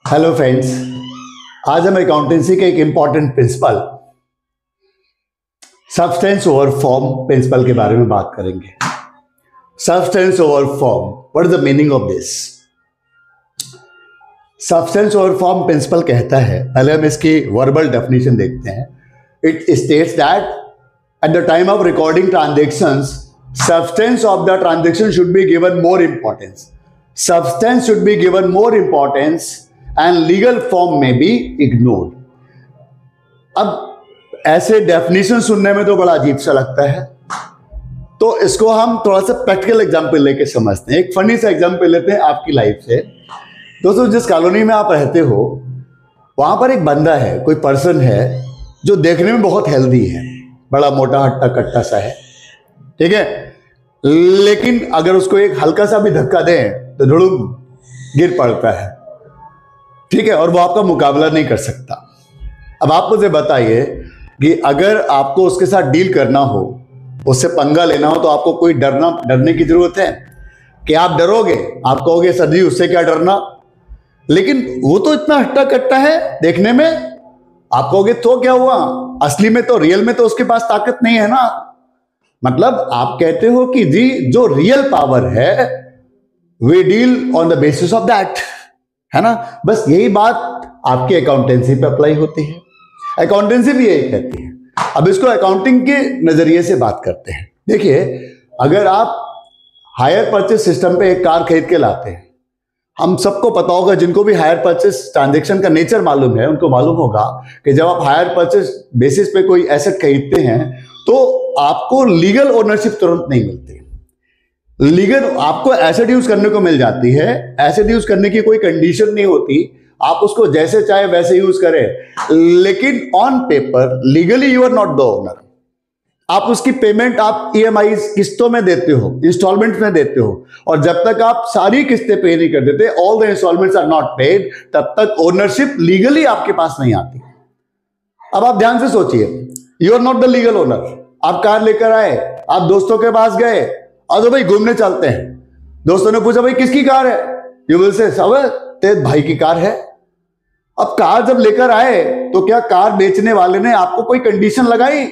Hello friends, आज हम accountancy के एक important principle substance over form principle के बारे में बात करेंगे। Substance over form, what is the meaning of this? Substance over form principle कहता है, पहले हम इसकी वर्बल डेफिनेशन देखते हैं। It states that at the time of recording transactions substance of the transaction should be given more importance. Substance should be given more importance and legal form may be ignored. अब ऐसे definition सुनने में तो बड़ा अजीब सा लगता है, तो इसको हम थोड़ा सा प्रैक्टिकल एग्जांपल लेके समझते हैं। एक फनी सा एग्जांपल लेते हैं आपकी लाइफ से। दोस्तों, जिस कॉलोनी में आप रहते हो वहां पर एक बंदा है, कोई पर्सन है जो देखने में बहुत हेल्दी है, बड़ा मोटा हट्टा कट्टा सा है, ठीक है, लेकिन अगर उसको एक हल्का सा भी धक्का दें तो धुड़ुम गिर पड़ता है, ठीक है, और वो आपका मुकाबला नहीं कर सकता। अब आप मुझे बताइए कि अगर आपको उसके साथ डील करना हो, उससे पंगा लेना हो, तो आपको कोई डरने की जरूरत है कि आप डरोगे? आप कहोगे सर जी उससे क्या डरना, लेकिन वो तो इतना हट्टा कट्टा है देखने में, आप कहोगे तो क्या हुआ, असली में तो रियल में तो उसके पास ताकत नहीं है ना। मतलब आप कहते हो कि जी जो रियल पावर है we deal on the basis of that, है ना। बस यही बात आपकी अकाउंटेंसी पे अप्लाई होती है, अकाउंटेंसी भी यही कहती है। अब इसको अकाउंटिंग के नजरिए से बात करते हैं। देखिए, अगर आप हायर परचेस सिस्टम पे एक कार खरीद के लाते हैं, हम सबको पता होगा, जिनको भी हायर परचेस ट्रांजैक्शन का नेचर मालूम है उनको मालूम होगा कि जब आप हायर परचेस बेसिस पे कोई एसेट खरीदते हैं तो आपको लीगल ओनरशिप तुरंत नहीं मिलती। लीगल आपको एसेट यूज करने को मिल जाती है, एसेट यूज करने की कोई कंडीशन नहीं होती, आप उसको जैसे चाहे वैसे यूज करें, लेकिन on paper legally you are not the owner. आप उसकी पेमेंट आप ईएमआई किस्तों में देते हो, इंस्टॉलमेंट में देते हो, और जब तक आप सारी किस्तें पे नहीं कर देते, all the installments are not paid, तब तक ओनरशिप लीगली आपके पास नहीं आती। अब आप ध्यान से सोचिए, you are not the legal owner. आप कार लेकर आए, आप दोस्तों के पास गए, और तो भाई घूमने चलते हैं, दोस्तों ने पूछा भाई किसकी कार है, यू विल से सब तेरे भाई की कार है। अब कार जब लेकर आए तो क्या कार बेचने वाले ने आपको कोई कंडीशन लगाई,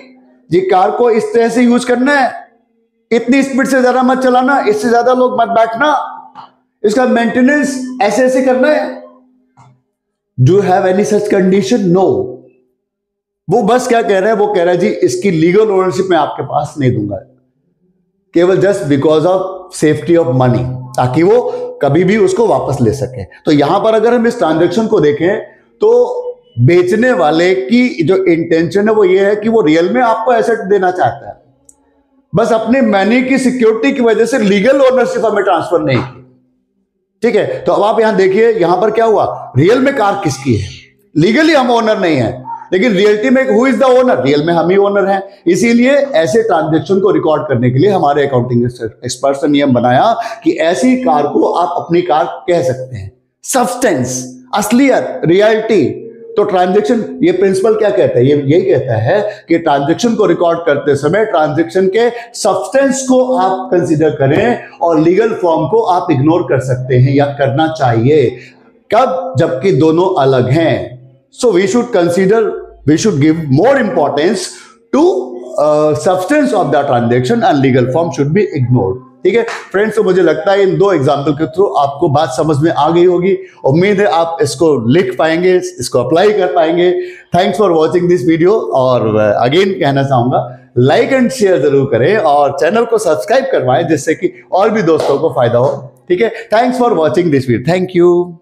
जी कार को इस तरह से यूज करना है, इतनी स्पीड से ज्यादा मत चलाना, इससे ज्यादा लोग मत बैठना, इसका मेंटेनेंस ऐसे ऐसे करना है? Do you have any such condition? No. वो बस क्या कह रहा है, वो कह रहा है जी इसकी लीगल ओनरशिप मैं आपके पास नहीं दूंगा, केवल just because of safety of money, ताकि वो कभी भी उसको वापस ले सके। तो यहां पर अगर हम इस ट्रांजैक्शन को देखें तो बेचने वाले की जो इंटेंशन है वो ये है कि वो रियल में आपको एसेट देना चाहता है, बस अपने मनी की सिक्योरिटी की वजह से लीगल ओनरशिप हमें ट्रांसफर नहीं की, ठीक है। तो अब आप यहां देखिए, यहां पर क्या हुआ, रियल में कार किसकी है, लीगली हम ओनर नहीं है, लेकिन रियलिटी में who is the owner, real में हम ही ओनर हैं। इसीलिए ऐसे ट्रांजैक्शन को रिकॉर्ड करने के लिए हमारे अकाउंटिंग एक्सपर्ट्स ने नियम बनाया कि ऐसी कार को आप अपनी कार कह सकते हैं। सब्सटेंस, असलियत, रियलिटी। तो ट्रांजैक्शन, ये प्रिंसिपल क्या कहता है, ये यही कहता है कि ट्रांजैक्शन को रिकॉर्ड करते समय ट्रांजैक्शन के सब्सटेंस को आप कंसीडर करें और लीगल फॉर्म को आप इग्नोर कर सकते हैं या करना चाहिए। कब? जबकि दोनों अलग हैं। So we should give more importance to substance of the transaction and legal form should be ignored. ठीक है फ्रेंड्स, तो मुझे लगता है इन दो एग्जाम्पल के थ्रू आपको बात समझ में आ गई होगी। उम्मीद है आप इसको लिख पाएंगे, इसको अप्लाई कर पाएंगे। Thanks for watching this video, और अगेन कहना चाहूंगा लाइक एंड शेयर जरूर करें और चैनल को सब्सक्राइब करवाएं, जिससे कि और भी दोस्तों को फायदा हो। ठीक है, thanks for watching this video, thank you.